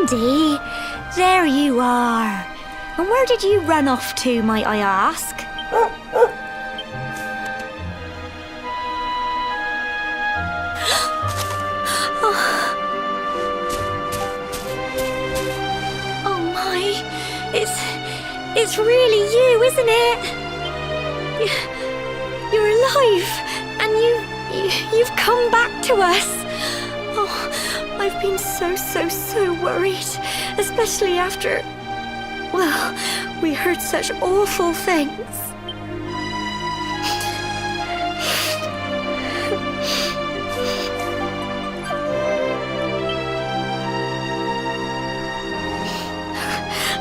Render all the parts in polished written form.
Sandy, there you are. And where did you run off to, might I ask? Oh my, it's really you, isn't it? You're alive, and you've come back to us. Oh, I've been so worried, especially after, well, we heard such awful things.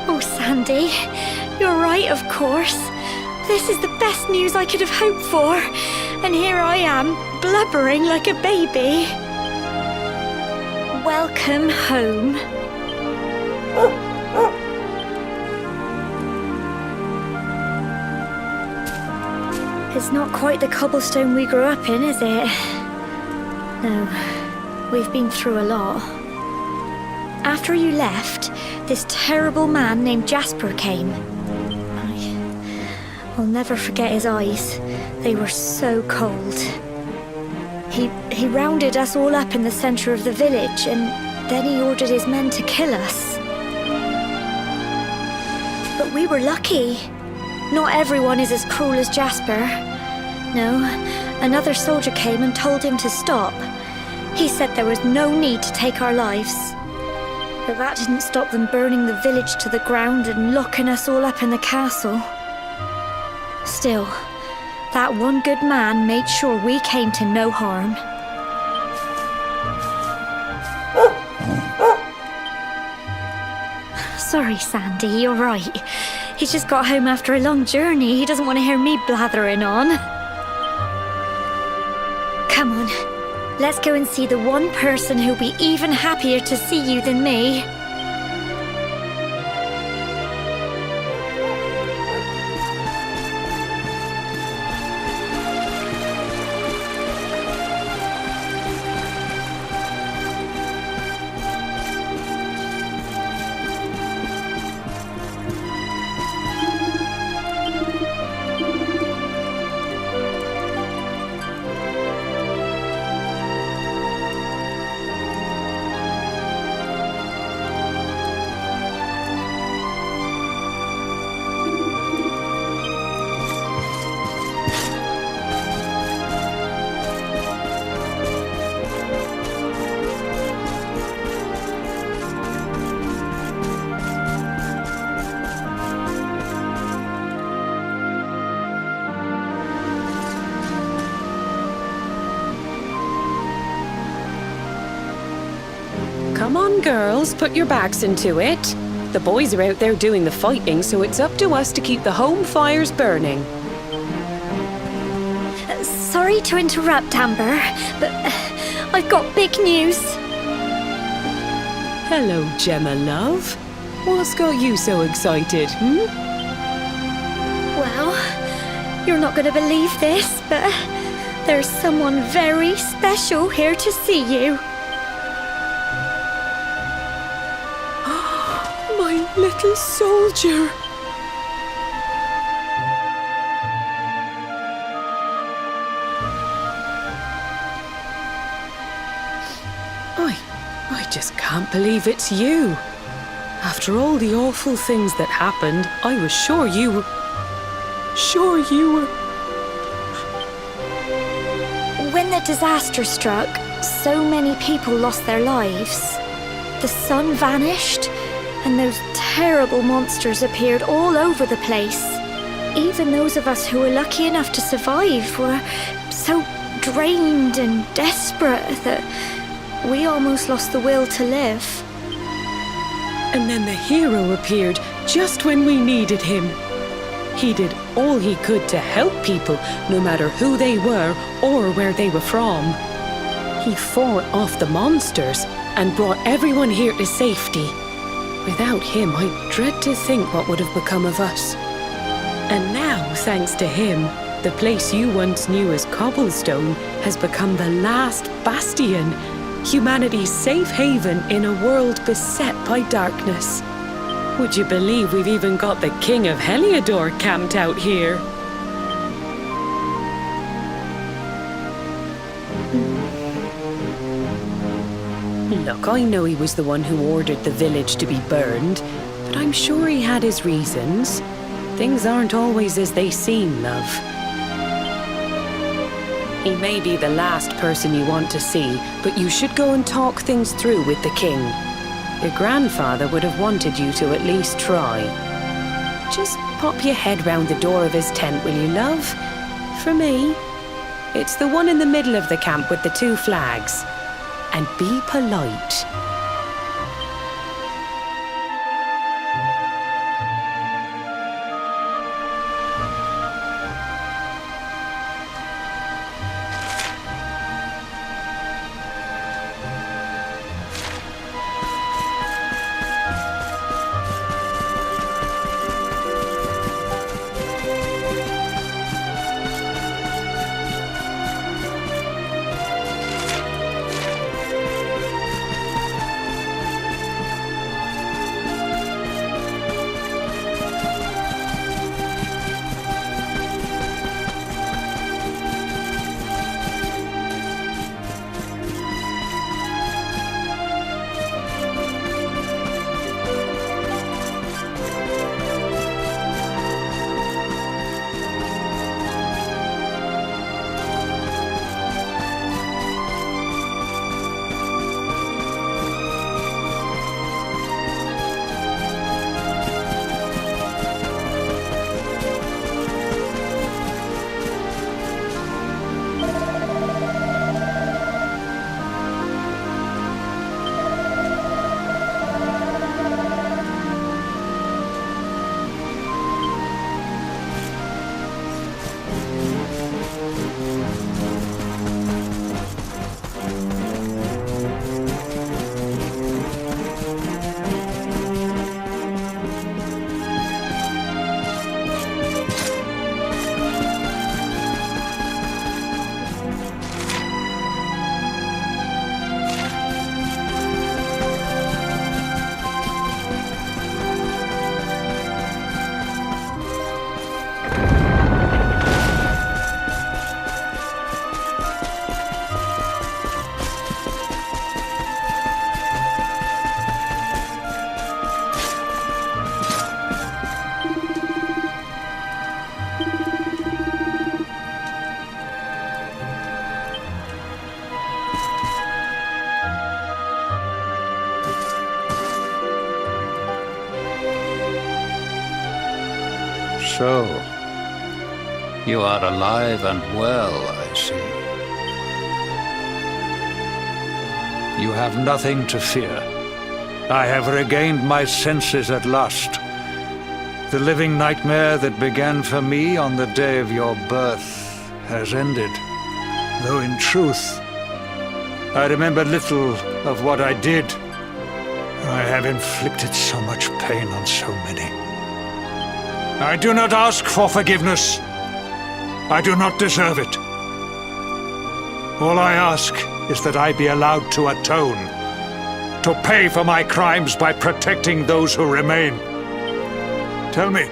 Oh, Sandy, you're right, of course. This is the best news I could have hoped for. And here I am, blubbering like a baby. Welcome home. It's not quite the cobblestone we grew up in, is it? No, we've been through a lot. After you left, this terrible man named Jasper came. I'll never forget his eyes. They were so cold. He rounded us all up in the center of the village, and then he ordered his men to kill us. But we were lucky. Not everyone is as cruel as Jasper. No, another soldier came and told him to stop. He said there was no need to take our lives. But that didn't stop them burning the village to the ground and locking us all up in the castle. Still, that one good man made sure we came to no harm. Sorry, Sandy, you're right. He's just got home after a long journey. He doesn't want to hear me blathering on. Come on, let's go and see the one person who'll be even happier to see you than me. Come on, girls, put your backs into it. The boys are out there doing the fighting, so it's up to us to keep the home fires burning. Sorry to interrupt, Amber, but I've got big news. Hello, Gemma, love. What's got you so excited, Well, you're not going to believe this, but there's someone very special here to see you. My little soldier. I just can't believe it's you. After all the awful things that happened, I was sure you were... When the disaster struck, so many people lost their lives. The sun vanished, and those terrible monsters appeared all over the place. Even those of us who were lucky enough to survive were so drained and desperate that we almost lost the will to live. And then the hero appeared just when we needed him. He did all he could to help people, no matter who they were or where they were from. He fought off the monsters and brought everyone here to safety. Without him, I dread to think what would have become of us. And now, thanks to him, the place you once knew as Cobblestone has become the last bastion, humanity's safe haven in a world beset by darkness. Would you believe we've even got the King of Heliodor camped out here? Look, I know he was the one who ordered the village to be burned, but I'm sure he had his reasons. Things aren't always as they seem, love. He may be the last person you want to see, but you should go and talk things through with the king. Your grandfather would have wanted you to at least try. Just pop your head round the door of his tent, will you, love? For me, it's the one in the middle of the camp with the 2 flags. And be polite. So, you are alive and well, I see. You have nothing to fear. I have regained my senses at last. The living nightmare that began for me on the day of your birth has ended. Though in truth, I remember little of what I did. I have inflicted so much pain on so many. I do not ask for forgiveness. I do not deserve it. All I ask is that I be allowed to atone, to pay for my crimes by protecting those who remain. Tell me,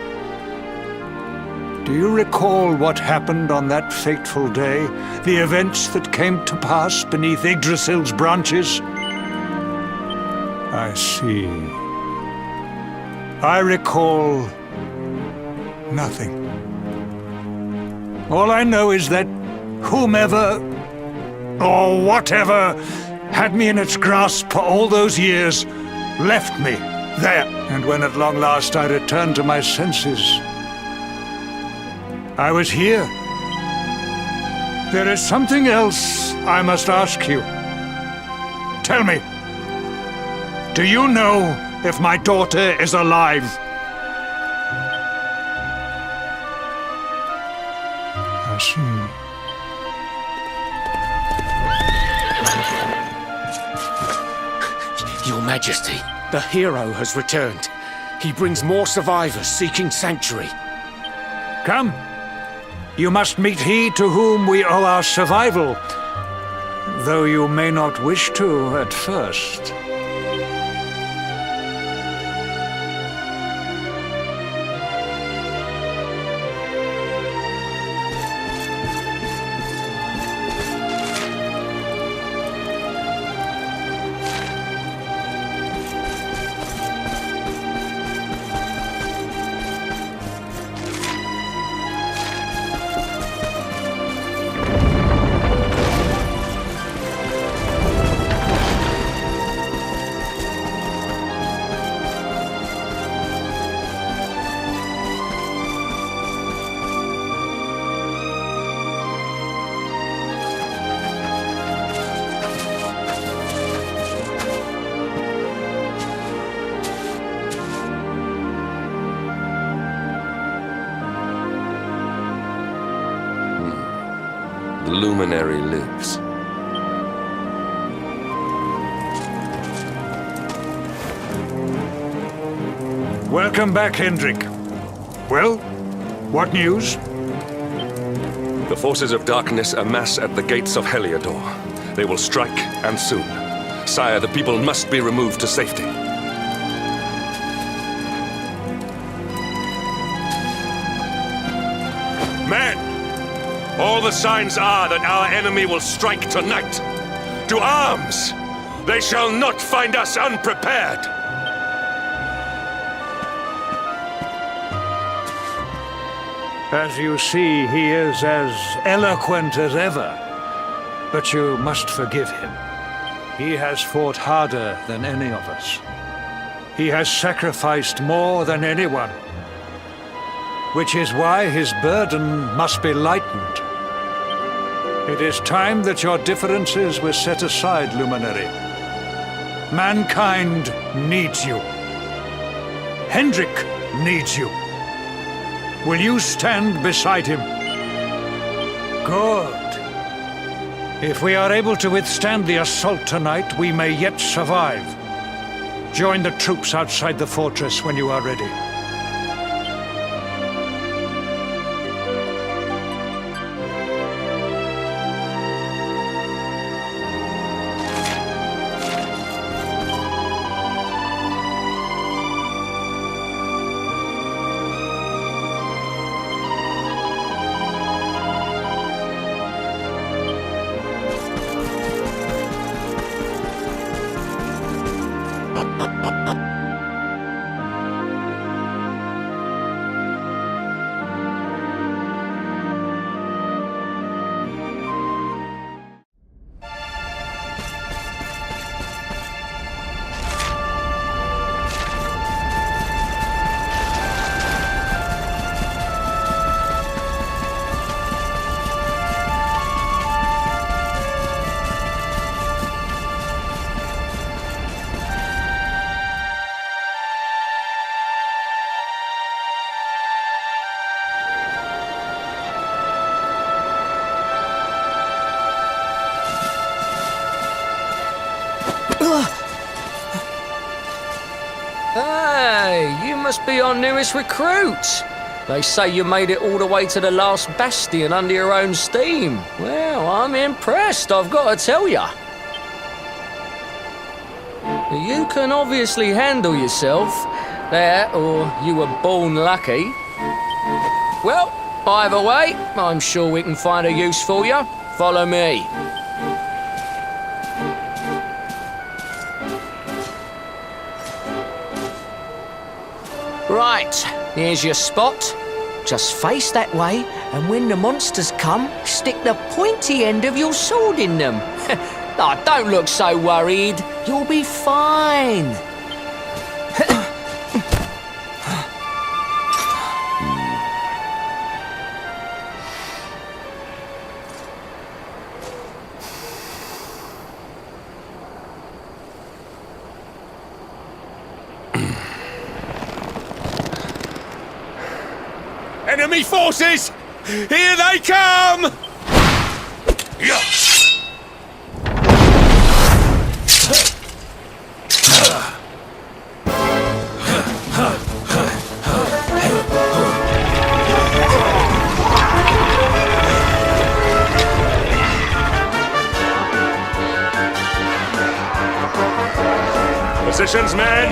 do you recall what happened on that fateful day? The events that came to pass beneath Yggdrasil's branches? I see. I recall nothing. All I know is that whomever or whatever had me in its grasp for all those years left me there. And when at long last I returned to my senses, I was here. There is something else I must ask you. Tell me, do you know if my daughter is alive? I see. Your Majesty, the hero has returned. He brings more survivors seeking sanctuary. Come. You must meet he to whom we owe our survival. though you may not wish to at first. The luminary lives. Welcome back, Hendrik. Well, what news? The forces of darkness amass at the gates of Heliodor. They will strike, and soon. Sire, the people must be removed to safety. Men! All the signs are that our enemy will strike tonight. To arms! They shall not find us unprepared! As you see, he is as eloquent as ever. But you must forgive him. He has fought harder than any of us. He has sacrificed more than anyone. Which is why his burden must be lightened. It is time that your differences were set aside, Luminary. Mankind needs you. Hendrik needs you. Will you stand beside him? Good. If we are able to withstand the assault tonight, we may yet survive. Join the troops outside the fortress when you are ready. Hey, you must be our newest recruit. They say you made it all the way to the last bastion under your own steam. Well, I'm impressed, I've got to tell ya. You can obviously handle yourself. That, or you were born lucky. Well, either way, I'm sure we can find a use for you. Follow me. Right, here's your spot. Just face that way, and when the monsters come, stick the pointy end of your sword in them. Oh, don't look so worried. You'll be fine. Enemy forces! Here they come! Positions, men!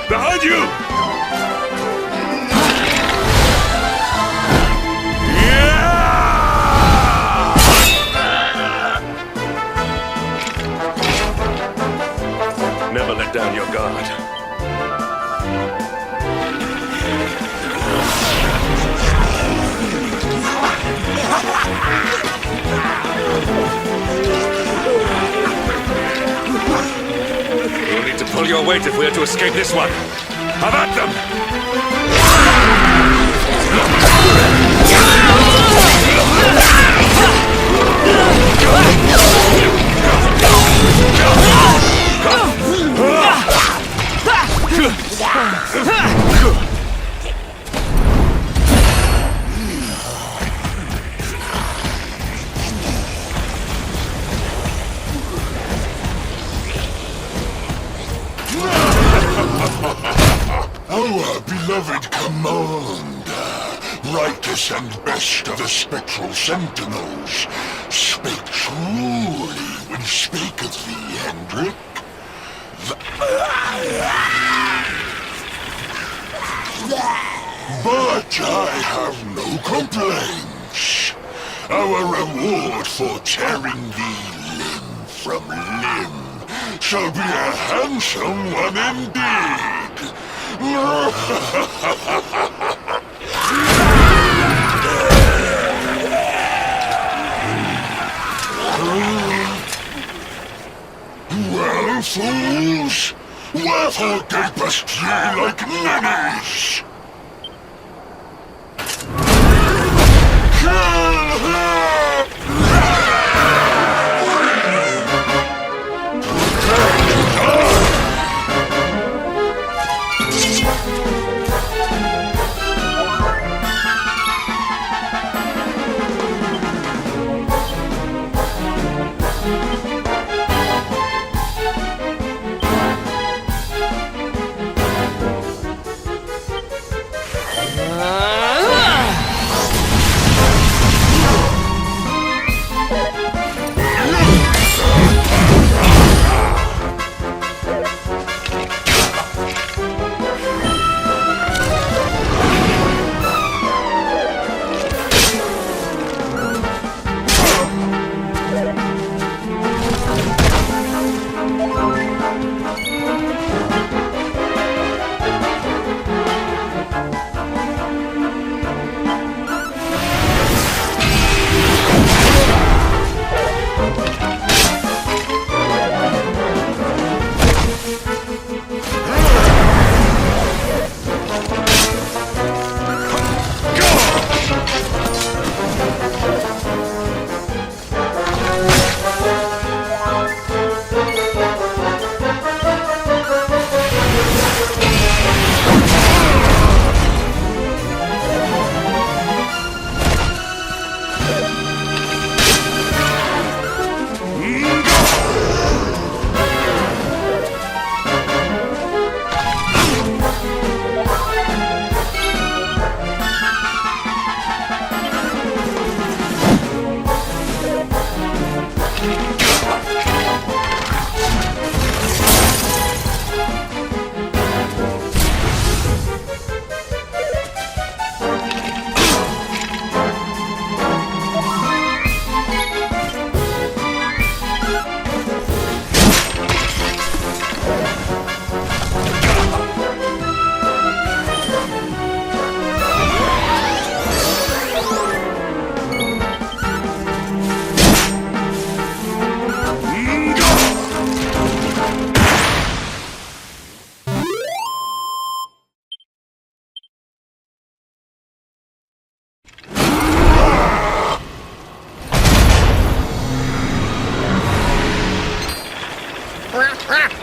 Behind you! Never let down your guard. We'll need to pull your weight if we are to escape this one. Have at them! beloved commander, brightest and best of the spectral sentinels, spake truly when spaketh thee, Hendrik. But I have no complaints. Our reward for tearing thee limb from limb shall be a handsome one indeed. Well, fools, wherefore gapest ye like ninnies? Kill her!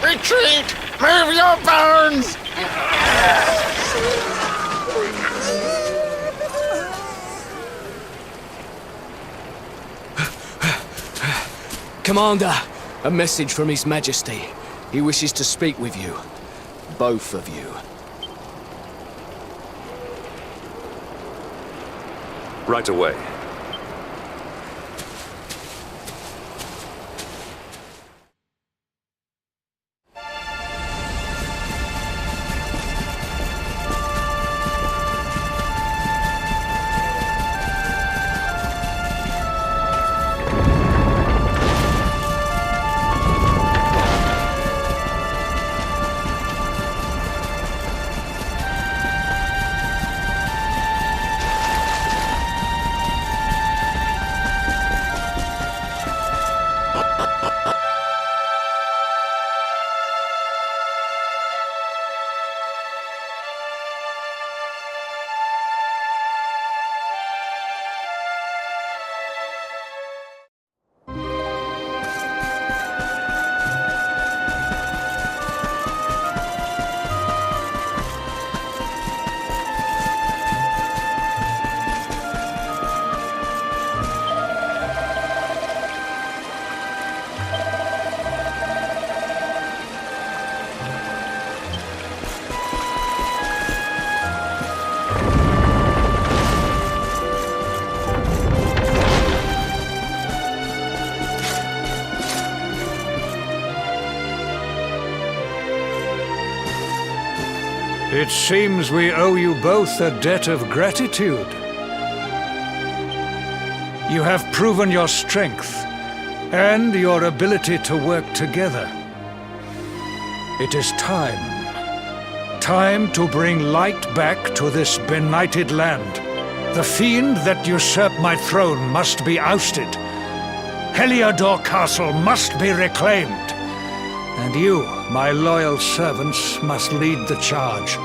Retreat! Move your bones! Commander, a message from His Majesty. He wishes to speak with you. Both of you. Right away. It seems we owe you both a debt of gratitude. You have proven your strength and your ability to work together. It is time. Time to bring light back to this benighted land. The fiend that usurped my throne must be ousted. Heliodor Castle must be reclaimed. And you, my loyal servants, must lead the charge.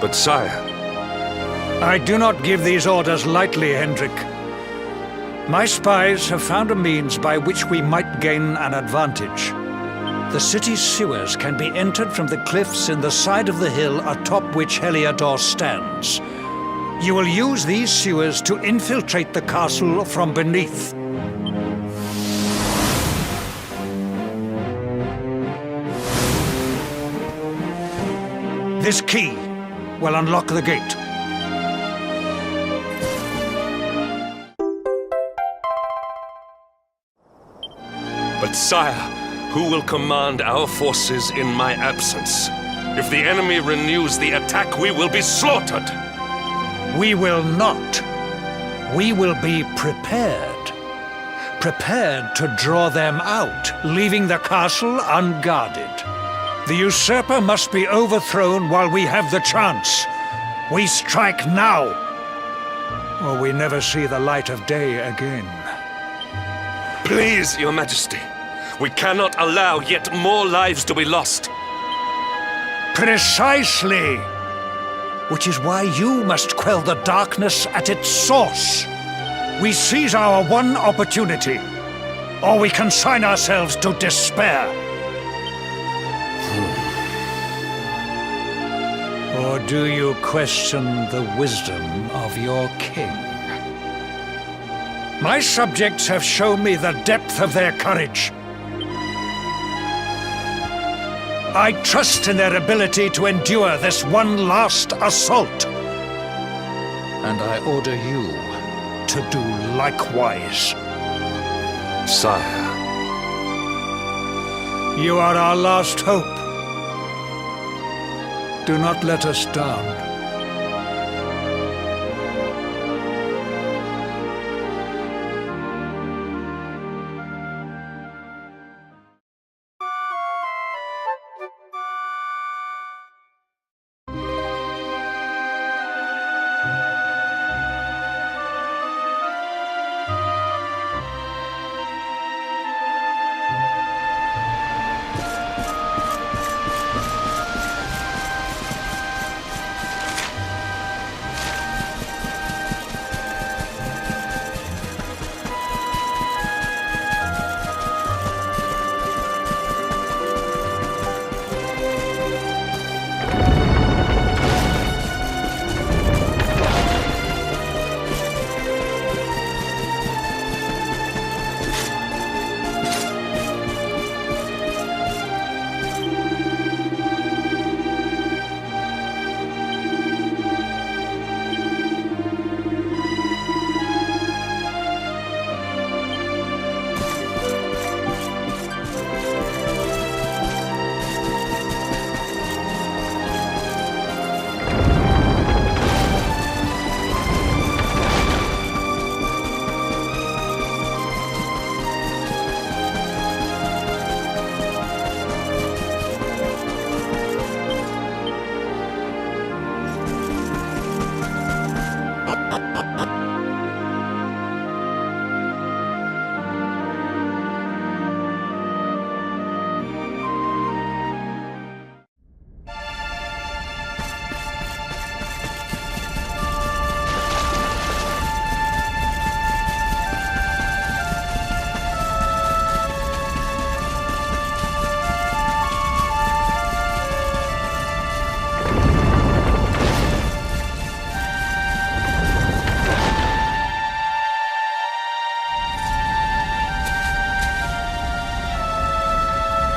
But sire... I do not give these orders lightly, Hendrik. My spies have found a means by which we might gain an advantage. The city's sewers can be entered from the cliffs in the side of the hill atop which Heliodor stands. You will use these sewers to infiltrate the castle from beneath. This key will unlock the gate. But sire, who will command our forces in my absence? If the enemy renews the attack, we will be slaughtered! We will not. We will be prepared. Prepared to draw them out, leaving the castle unguarded. The usurper must be overthrown while we have the chance. We strike now, or we never see the light of day again. Please, Your Majesty. We cannot allow yet more lives to be lost. Precisely! Which is why you must quell the darkness at its source. We seize our one opportunity, or we consign ourselves to despair. Or do you question the wisdom of your king? My subjects have shown me the depth of their courage. I trust in their ability to endure this one last assault. And I order you to do likewise. Sire. You are our last hope. Do not let us down.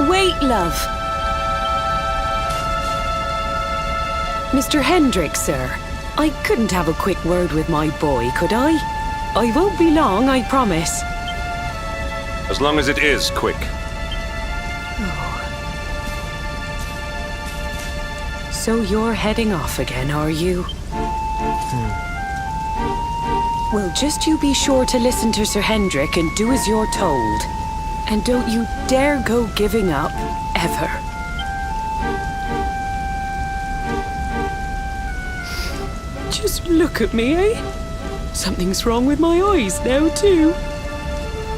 Wait, love. Mr. Hendrik, sir. I couldn't have a quick word with my boy, could I? I won't be long, I promise. As long as it is quick. So you're heading off again, are you? Well, just you be sure to listen to Sir Hendrik and do as you're told. And don't you dare go giving up, ever. Just look at me, eh? Something's wrong with my eyes now, too.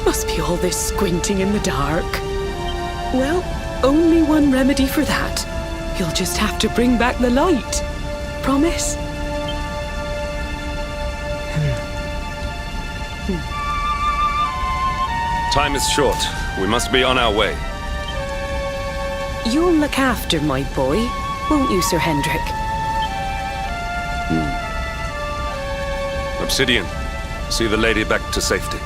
Must be all this squinting in the dark. Well, only one remedy for that. You'll just have to bring back the light. Promise? Time is short. We must be on our way. You'll look after my boy, won't you, Sir Hendrik? Obsidian, see the lady back to safety.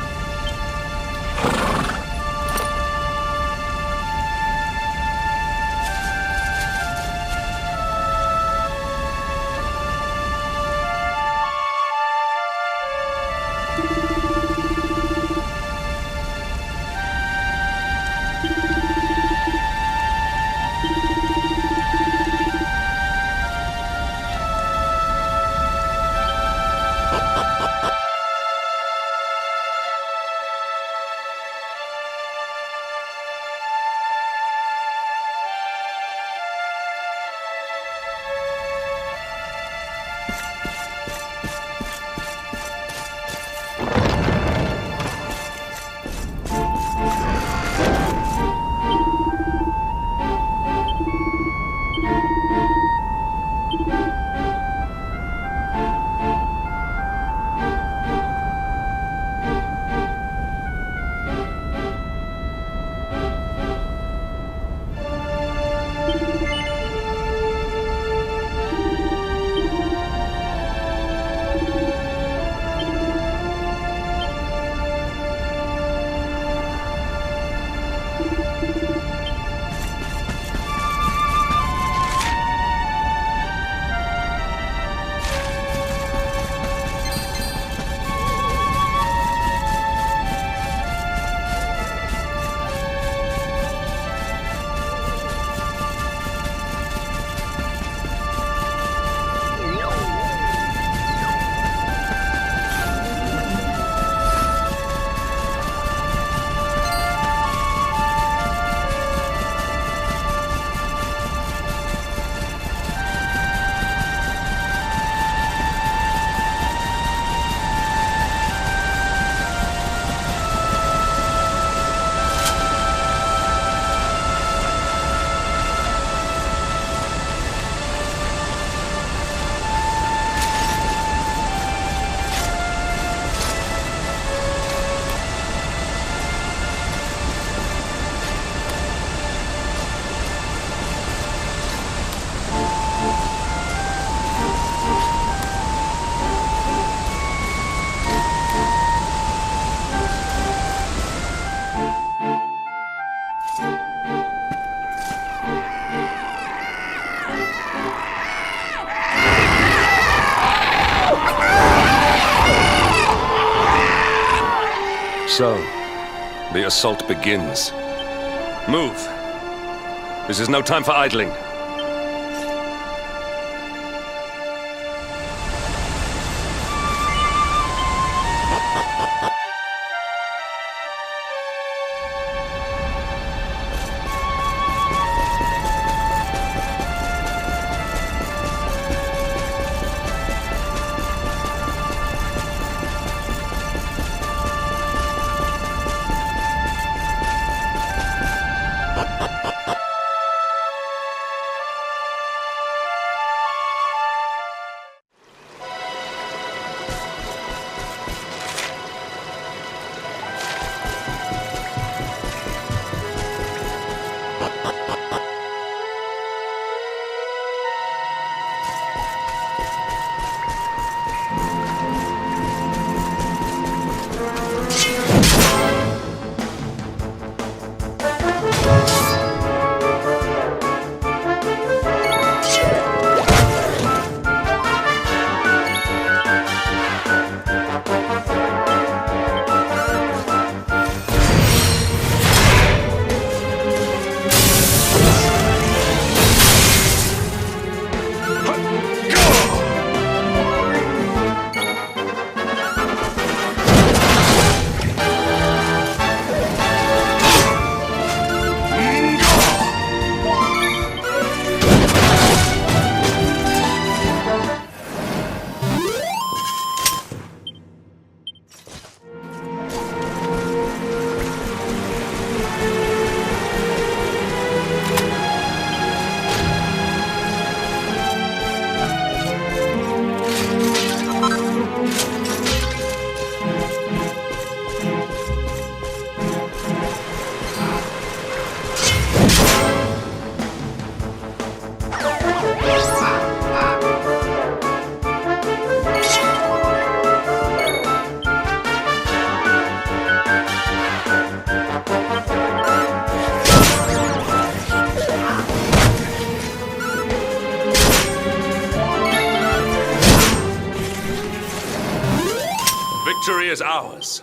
So, the assault begins. Move! This is no time for idling. Victory is ours.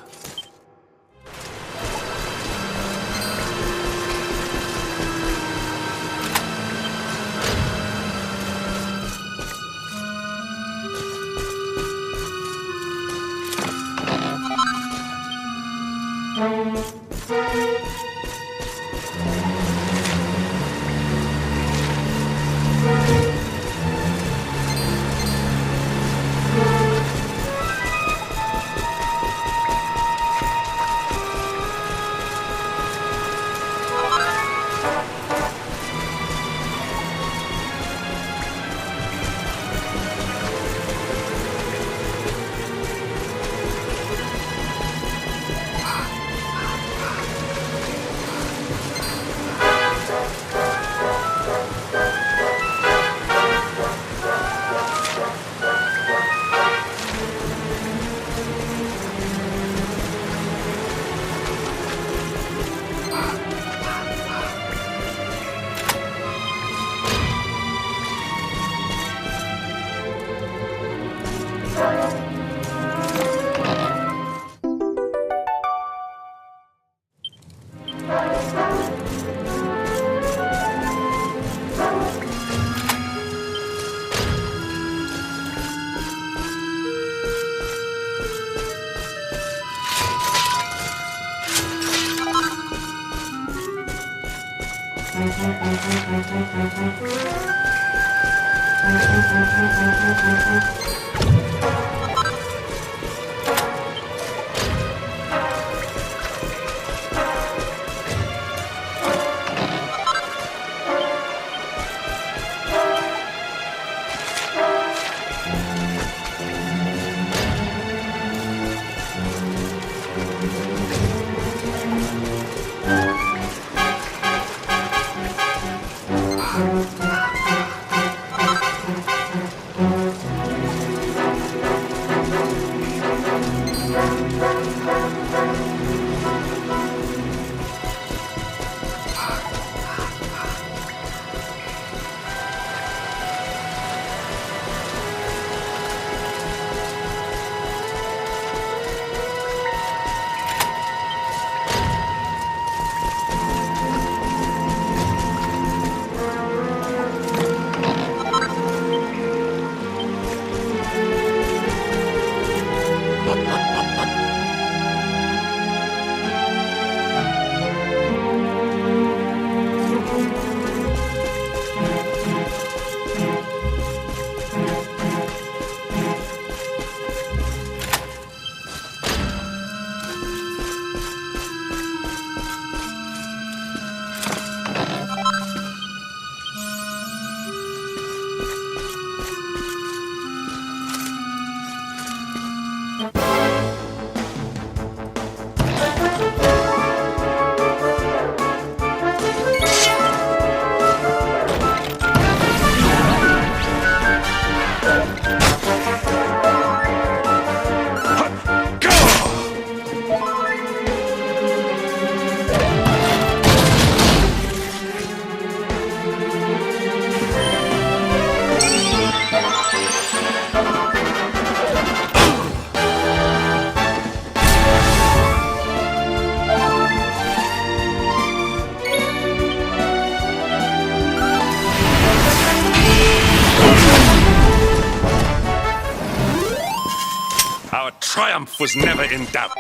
Triumph was never in doubt.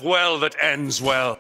well that ends well.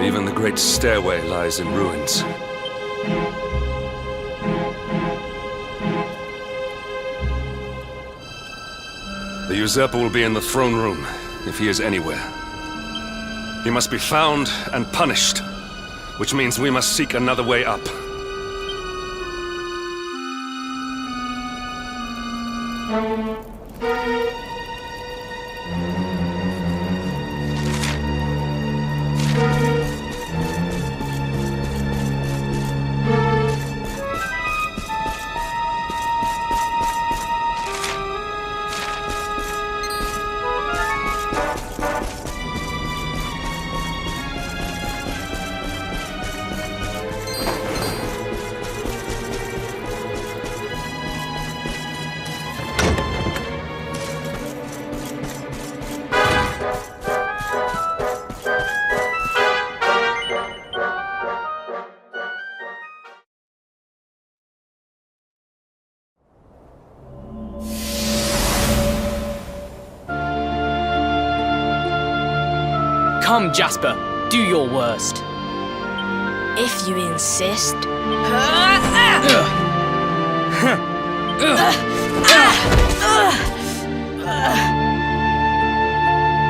Even the great stairway lies in ruins. The usurper will be in the throne room, if he is anywhere. He must be found and punished, which means we must seek another way up. Come, Jasper, do your worst. If you insist.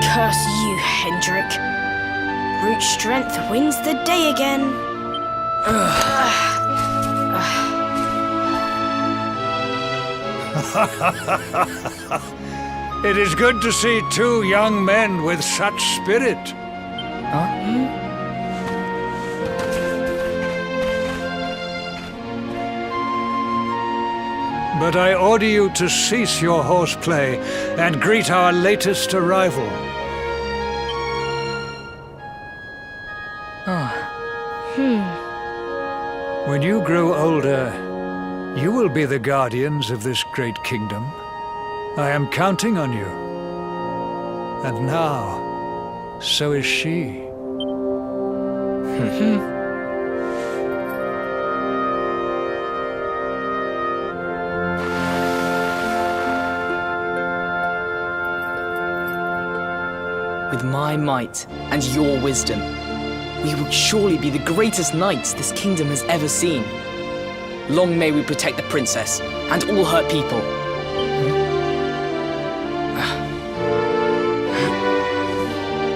Curse you, Hendrik. Brute strength wins the day again. It is good to see two young men with such spirit. But I order you to cease your horseplay and greet our latest arrival. When you grow older, you will be the guardians of this great kingdom. I am counting on you. And now, so is she. With my might and your wisdom, we will surely be the greatest knights this kingdom has ever seen. Long may we protect the princess and all her people.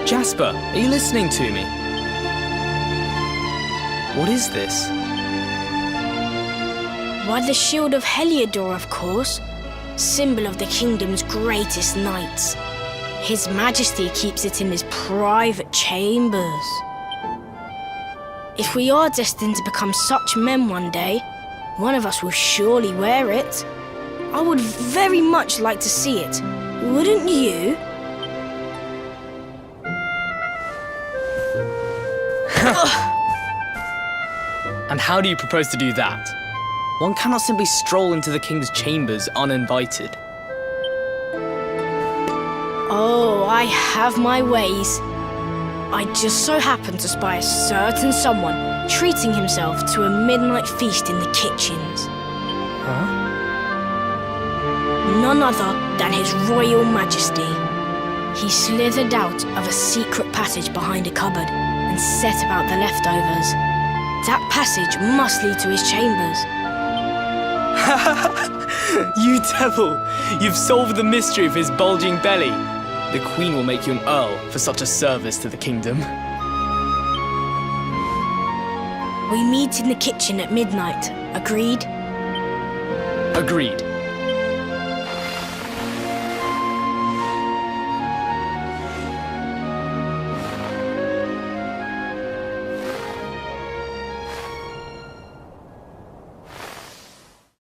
Jasper, are you listening to me? What is this? Why, the shield of Heliodor, of course. Symbol of the kingdom's greatest knights. His Majesty keeps it in his private chambers. If we are destined to become such men one day, one of us will surely wear it. I would very much like to see it. Wouldn't you? And how do you propose to do that? One cannot simply stroll into the king's chambers uninvited. Oh, I have my ways. I just so happened to spy a certain someone treating himself to a midnight feast in the kitchens. Huh? None other than His Royal Majesty. He slithered out of a secret passage behind a cupboard and set about the leftovers. That passage must lead to his chambers. You devil! You've solved the mystery of his bulging belly. The Queen will make you an earl for such a service to the kingdom. We meet in the kitchen at midnight. Agreed? Agreed.